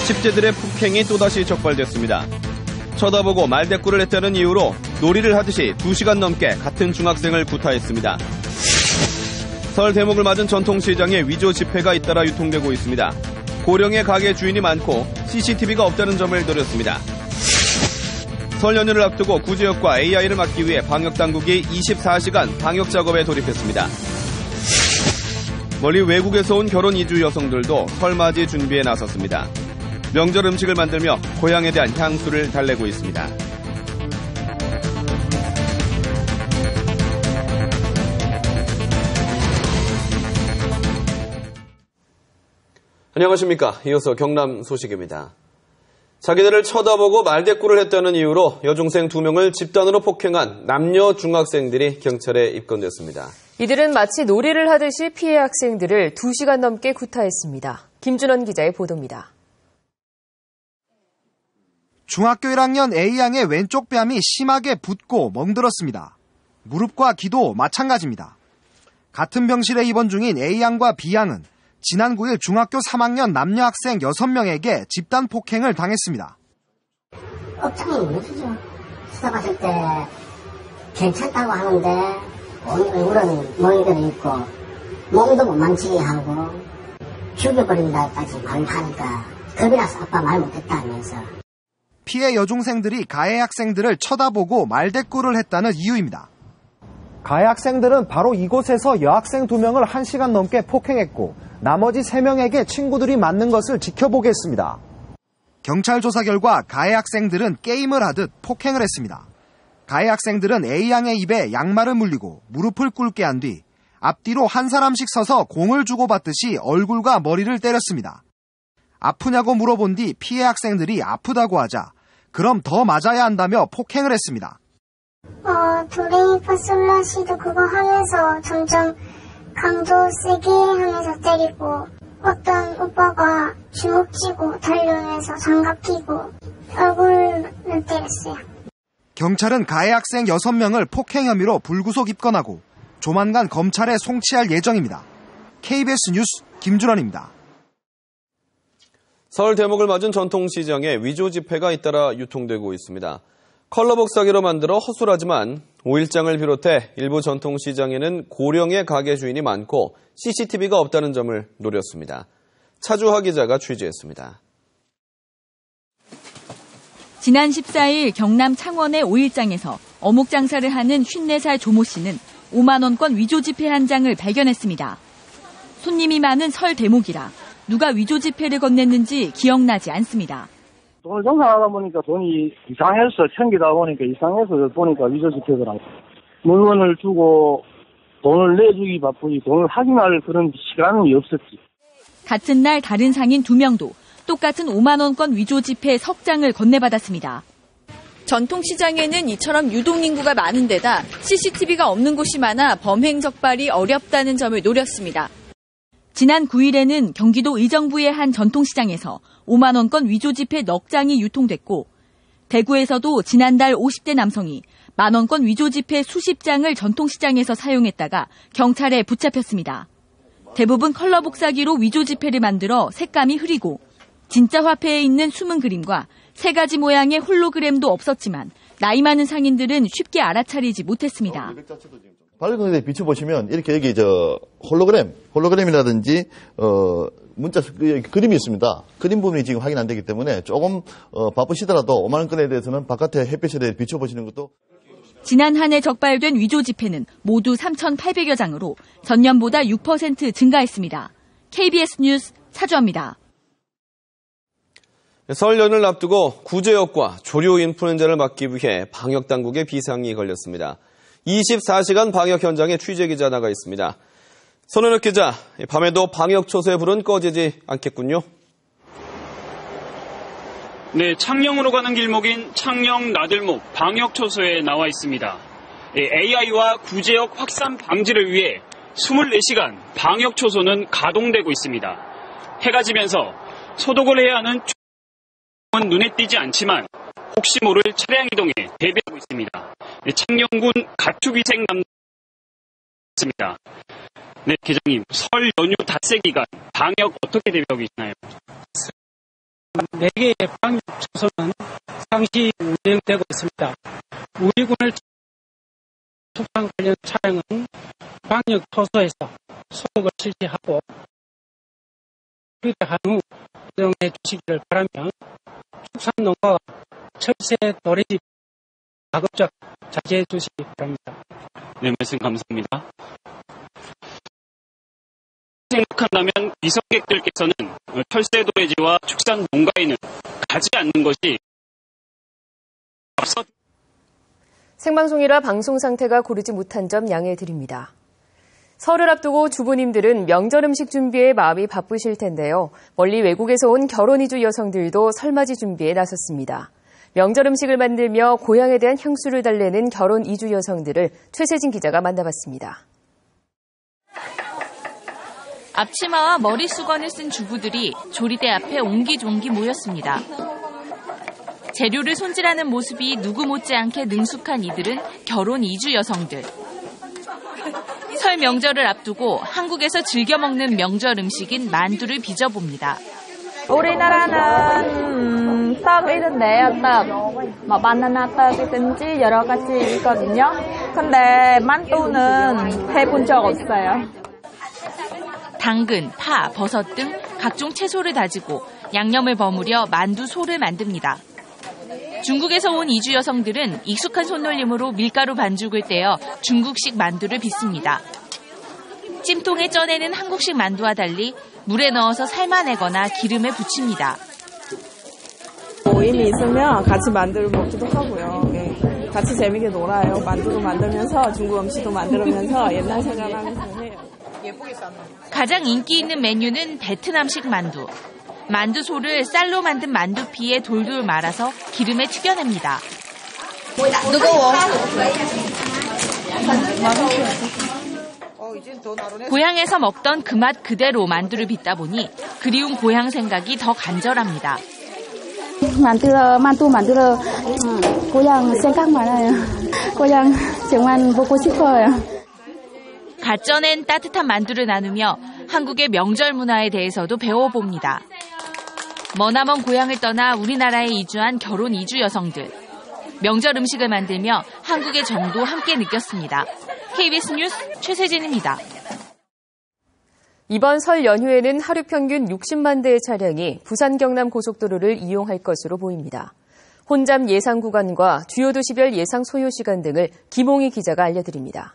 10대들의 폭행이 또다시 적발됐습니다. 쳐다보고 말대꾸를 했다는 이유로 놀이를 하듯이 2시간 넘게 같은 중학생을 구타했습니다. 설 대목을 맞은 전통시장에 위조 지폐가 잇따라 유통되고 있습니다. 고령의 가게 주인이 많고 CCTV가 없다는 점을 노렸습니다. 설 연휴를 앞두고 구제역과 AI를 막기 위해 방역당국이 24시간 방역 작업에 돌입했습니다. 멀리 외국에서 온 결혼 이주 여성들도 설맞이 준비에 나섰습니다. 명절 음식을 만들며 고향에 대한 향수를 달래고 있습니다. 안녕하십니까. 이어서 경남 소식입니다. 자기들을 쳐다보고 말대꾸를 했다는 이유로 여중생 2명을 집단으로 폭행한 남녀 중학생들이 경찰에 입건됐습니다. 이들은 마치 놀이를 하듯이 피해 학생들을 2시간 넘게 구타했습니다. 김준원 기자의 보도입니다. 중학교 1학년 A양의 왼쪽 뺨이 심하게 붓고 멍들었습니다. 무릎과 귀도 마찬가지입니다. 같은 병실에 입원 중인 A양과 B양은 지난 9일 중학교 3학년 남녀 학생 6명에게 집단 폭행을 당했습니다. 업장이 무엇이죠? 수사 받을 때 괜찮다고 하는데 얼굴은 멍이들어 있고 몸도 못 만지게 하고 죽여버린다까지 말을 하니까 겁이 나서 아빠 말 못했다 하면서. 피해 여중생들이 가해 학생들을 쳐다보고 말대꾸를 했다는 이유입니다. 가해 학생들은 바로 이곳에서 여학생 2명을 1시간 넘게 폭행했고 나머지 3명에게 친구들이 맞는 것을 지켜보게 했습니다. 경찰 조사 결과 가해 학생들은 게임을 하듯 폭행을 했습니다. 가해 학생들은 A양의 입에 양말을 물리고 무릎을 꿇게 한 뒤 앞뒤로 한 사람씩 서서 공을 주고받듯이 얼굴과 머리를 때렸습니다. 아프냐고 물어본 뒤 피해 학생들이 아프다고 하자 그럼 더 맞아야 한다며 폭행을 했습니다. 도레미 파솔라시도 그거 하면서 점점 강도 세게 하면서 때리고 어떤 오빠가 주먹 쥐고 달려오면서 장갑 끼고 얼굴을 때렸어요. 경찰은 가해 학생 6명을 폭행 혐의로 불구속 입건하고 조만간 검찰에 송치할 예정입니다. KBS 뉴스 김준원입니다. 설 대목을 맞은 전통시장에 위조 지폐가 잇따라 유통되고 있습니다. 컬러복 사기로 만들어 허술하지만 5일장을 비롯해 일부 전통시장에는 고령의 가게 주인이 많고 CCTV가 없다는 점을 노렸습니다. 차주하 기자가 취재했습니다. 지난 14일 경남 창원의 5일장에서 어묵 장사를 하는 54살 조모 씨는 5만 원권 위조 지폐 한 장을 발견했습니다. 손님이 많은 설 대목이라 누가 위조 지폐를 건넸는지 기억나지 않습니다. 돈을 정산하다 보니까 돈이 이상해서 챙기다 보니까 이상해서 보니까 위조 지폐더라고요. 물건을 주고 돈을 내주기 바쁘지 돈을 확인할 그런 시간이 없었지. 같은 날 다른 상인 2명도 똑같은 5만 원권 위조 지폐 석 장을 건네받았습니다. 전통시장에는 이처럼 유동인구가 많은 데다 CCTV가 없는 곳이 많아 범행 적발이 어렵다는 점을 노렸습니다. 지난 9일에는 경기도 의정부의 한 전통시장에서 5만 원권 위조 지폐 넉 장이 유통됐고 대구에서도 지난달 50대 남성이 만 원권 위조 지폐 수십 장을 전통시장에서 사용했다가 경찰에 붙잡혔습니다. 대부분 컬러복 사기로 위조 지폐를 만들어 색감이 흐리고 진짜 화폐에 있는 숨은 그림과 3가지 모양의 홀로그램도 없었지만 나이 많은 상인들은 쉽게 알아차리지 못했습니다. 밝은 곳에 비춰보시면 이렇게 여기 홀로그램이라든지 문자 그림이 있습니다. 그림 부분이 지금 확인 안 되기 때문에 조금 바쁘시더라도 5만 원권에 대해서는 바깥에 햇빛에 비춰보시는 것도. 지난 한 해 적발된 위조 지폐는 모두 3,800여 장으로 전년보다 6% 증가했습니다. KBS 뉴스 차주합니다. 설 연을 앞두고 구제역과 조류 인플루엔자를 막기 위해 방역당국의 비상이 걸렸습니다. 24시간 방역 현장에 취재기자 나가 있습니다. 손은혁 기자, 밤에도 방역 초소의 불은 꺼지지 않겠군요. 네, 창녕으로 가는 길목인 창녕 나들목 방역 초소에 나와 있습니다. AI와 구제역 확산 방지를 위해 24시간 방역 초소는 가동되고 있습니다. 해가 지면서 소독을 해야 하는 은 눈에 띄지 않지만 혹시 모를 차량 이동에 대비하고 있습니다. 창녕군 가축위생담당입니다. 네, 기자님, 설 연휴 닷새 기간 방역 어떻게 대비하고 있나요? 4개의 방역초소는 상시 운영되고 있습니다. 우리군을 축산 관련 차량은 방역초소에서 소독을 실시하고 휴대한 후 운영해 주시기를 바라며 축산농가와 철새 도래집 가급적 자제해 주시기 바랍니다. 네, 말씀 감사합니다. 생각한다면 비서객들께서는 철새 도래지와 축산 농가에는 가지 않는 것이 앞서 생방송이라 방송 상태가 고르지 못한 점 양해해 드립니다. 설을 앞두고 주부님들은 명절 음식 준비에 마음이 바쁘실 텐데요. 멀리 외국에서 온 결혼 이주 여성들도 설맞이 준비에 나섰습니다. 명절 음식을 만들며 고향에 대한 향수를 달래는 결혼 이주 여성들을 최세진 기자가 만나봤습니다. 앞치마와 머리 수건을 쓴 주부들이 조리대 앞에 옹기종기 모였습니다. 재료를 손질하는 모습이 누구 못지않게 능숙한 이들은 결혼 이주 여성들. 설 명절을 앞두고 한국에서 즐겨 먹는 명절 음식인 만두를 빚어봅니다. 우리나라는 떡이 있는데요, 떡. 바나나 떡이든지 여러 가지 있거든요. 근데 만두는 해본 적 없어요. 당근, 파, 버섯 등 각종 채소를 다지고 양념을 버무려 만두 소를 만듭니다. 중국에서 온 이주 여성들은 익숙한 손놀림으로 밀가루 반죽을 떼어 중국식 만두를 빚습니다. 찜통에 쪄내는 한국식 만두와 달리 물에 넣어서 삶아내거나 기름에 부칩니다. 모임이 있으면 같이 만두를 먹기도 하고요. 같이 재밌게 놀아요. 만두도 만들면서 중국 음식도 만들면서 옛날 생각하면서 해요. 가장 인기 있는 메뉴는 베트남식 만두. 만두소를 쌀로 만든 만두피에 돌돌 말아서 기름에 튀겨냅니다. 뜨거워. 고향에서 먹던 그 맛 그대로 만두를 빚다 보니 그리운 고향 생각이 더 간절합니다. 만두 만들어 고향 생각 많아요. 고향 정말 보고 싶어요. 갓 쪄낸 따뜻한 만두를 나누며 한국의 명절 문화에 대해서도 배워봅니다. 머나먼 고향을 떠나 우리나라에 이주한 결혼 이주 여성들. 명절 음식을 만들며 한국의 정도 함께 느꼈습니다. KBS 뉴스 최세진입니다. 이번 설 연휴에는 하루 평균 60만 대의 차량이 부산 경남 고속도로를 이용할 것으로 보입니다. 혼잡 예상 구간과 주요 도시별 예상 소요 시간 등을 김홍희 기자가 알려드립니다.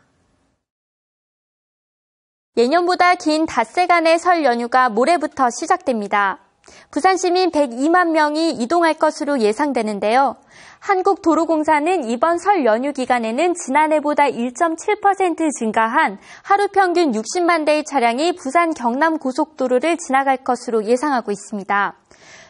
예년보다 긴 닷새간의 설 연휴가 모레부터 시작됩니다. 부산 시민 102만 명이 이동할 것으로 예상되는데요. 한국도로공사는 이번 설 연휴 기간에는 지난해보다 1.7% 증가한 하루 평균 60만 대의 차량이 부산 경남 고속도로를 지나갈 것으로 예상하고 있습니다.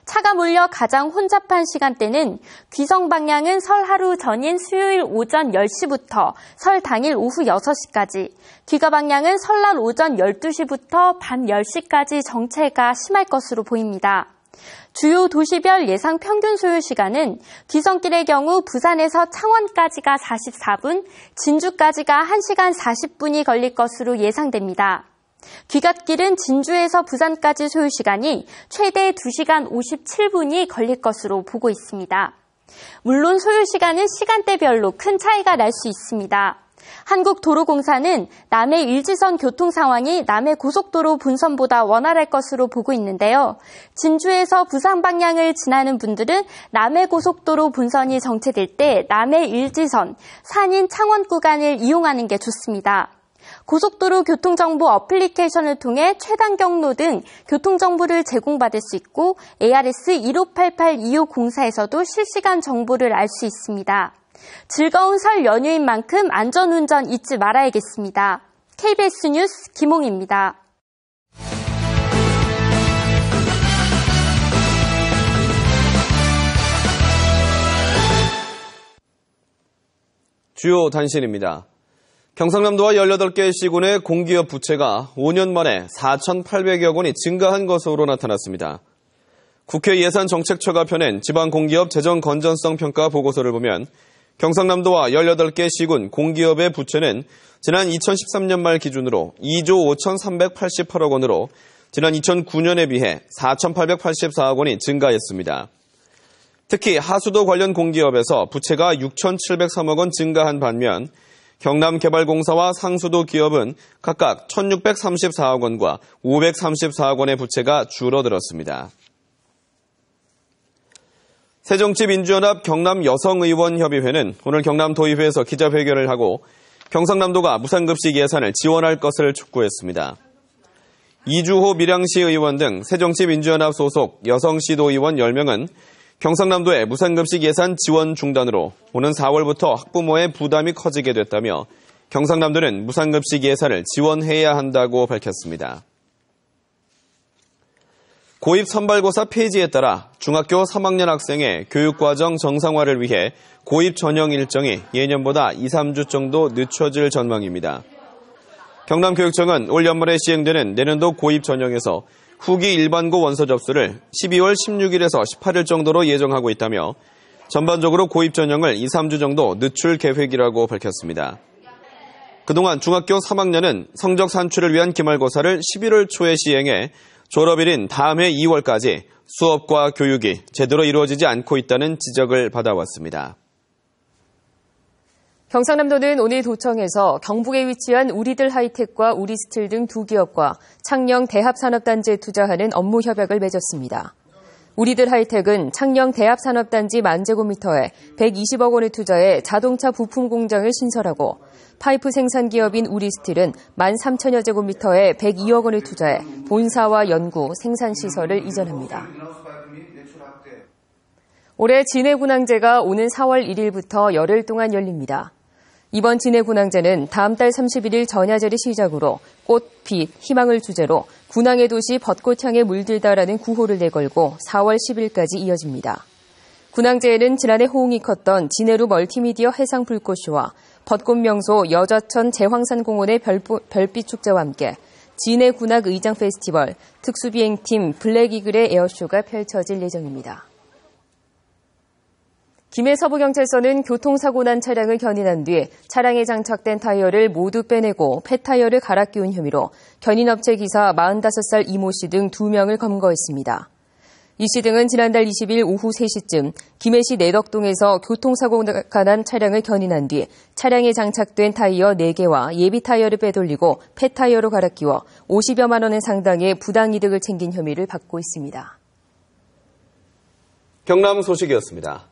차가 몰려 가장 혼잡한 시간대는 귀성 방향은 설 하루 전인 수요일 오전 10시부터 설 당일 오후 6시까지, 귀가 방향은 설날 오전 12시부터 밤 10시까지 정체가 심할 것으로 보입니다. 주요 도시별 예상 평균 소요 시간은 귀성길의 경우 부산에서 창원까지가 44분, 진주까지가 1시간 40분이 걸릴 것으로 예상됩니다. 귀갓길은 진주에서 부산까지 소요 시간이 최대 2시간 57분이 걸릴 것으로 보고 있습니다. 물론 소요 시간은 시간대별로 큰 차이가 날 수 있습니다. 한국도로공사는 남해 일지선 교통 상황이 남해 고속도로 본선보다 원활할 것으로 보고 있는데요. 진주에서 부산 방향을 지나는 분들은 남해 고속도로 본선이 정체될 때 남해 일지선, 산인 창원 구간을 이용하는 게 좋습니다. 고속도로 교통정보 어플리케이션을 통해 최단 경로 등 교통정보를 제공받을 수 있고 ARS 1588-2504에서도 실시간 정보를 알 수 있습니다. 즐거운 설 연휴인 만큼 안전운전 잊지 말아야겠습니다. KBS 뉴스 김홍입니다. 주요 단신입니다. 경상남도와 18개 시군의 공기업 부채가 5년 만에 4,800여 원이 증가한 것으로 나타났습니다. 국회 예산정책처가 펴낸 지방공기업 재정건전성 평가 보고서를 보면 경상남도와 18개 시군 공기업의 부채는 지난 2013년 말 기준으로 2조 5,388억 원으로 지난 2009년에 비해 4,884억 원이 증가했습니다. 특히 하수도 관련 공기업에서 부채가 6,703억 원 증가한 반면 경남개발공사와 상수도 기업은 각각 1,634억 원과 534억 원의 부채가 줄어들었습니다. 새정치민주연합 경남여성의원협의회는 오늘 경남도의회에서 기자회견을 하고 경상남도가 무상급식 예산을 지원할 것을 촉구했습니다. 이주호 밀양시 의원 등 새정치민주연합 소속 여성시도의원 10명은 경상남도의 무상급식 예산 지원 중단으로 오는 4월부터 학부모의 부담이 커지게 됐다며 경상남도는 무상급식 예산을 지원해야 한다고 밝혔습니다. 고입 선발고사 폐지에 따라 중학교 3학년 학생의 교육과정 정상화를 위해 고입 전형 일정이 예년보다 2, 3주 정도 늦춰질 전망입니다. 경남교육청은 올 연말에 시행되는 내년도 고입 전형에서 후기 일반고 원서 접수를 12월 16일에서 18일 정도로 예정하고 있다며 전반적으로 고입 전형을 2, 3주 정도 늦출 계획이라고 밝혔습니다. 그동안 중학교 3학년은 성적 산출을 위한 기말고사를 11월 초에 시행해 졸업일인 다음 해 2월까지 수업과 교육이 제대로 이루어지지 않고 있다는 지적을 받아왔습니다. 경상남도는 오늘 도청에서 경북에 위치한 우리들 하이텍과 우리스틸 등 두 기업과 창녕 대합산업단지에 투자하는 업무 협약을 맺었습니다. 우리들 하이텍은 창녕 대합산업단지 10,000제곱미터에 120억 원을 투자해 자동차 부품 공장을 신설하고 파이프 생산 기업인 우리스틸은 13,000여 제곱미터에 102억 원을 투자해 본사와 연구, 생산 시설을 이전합니다. 올해 진해군항제가 오는 4월 1일부터 열흘 동안 열립니다. 이번 진해군항제는 다음 달 31일 전야제를 시작으로 꽃, 빛, 희망을 주제로 군항의 도시 벚꽃향에 물들다라는 구호를 내걸고 4월 10일까지 이어집니다. 군항제에는 지난해 호응이 컸던 진해루 멀티미디어 해상 불꽃쇼와 벚꽃 명소 여자천 제황산공원의 별빛 축제와 함께 진해 군악 의장 페스티벌, 특수비행팀 블랙이글의 에어쇼가 펼쳐질 예정입니다. 김해 서부경찰서는 교통사고 난 차량을 견인한 뒤 차량에 장착된 타이어를 모두 빼내고 폐타이어를 갈아 끼운 혐의로 견인업체 기사 45살 이모 씨 등 2명을 검거했습니다. 이 씨 등은 지난달 20일 오후 3시쯤 김해시 내덕동에서 교통사고가 난 차량을 견인한 뒤 차량에 장착된 타이어 4개와 예비 타이어를 빼돌리고 폐타이어로 갈아 끼워 50여만 원의 상당의 부당이득을 챙긴 혐의를 받고 있습니다. 경남 소식이었습니다.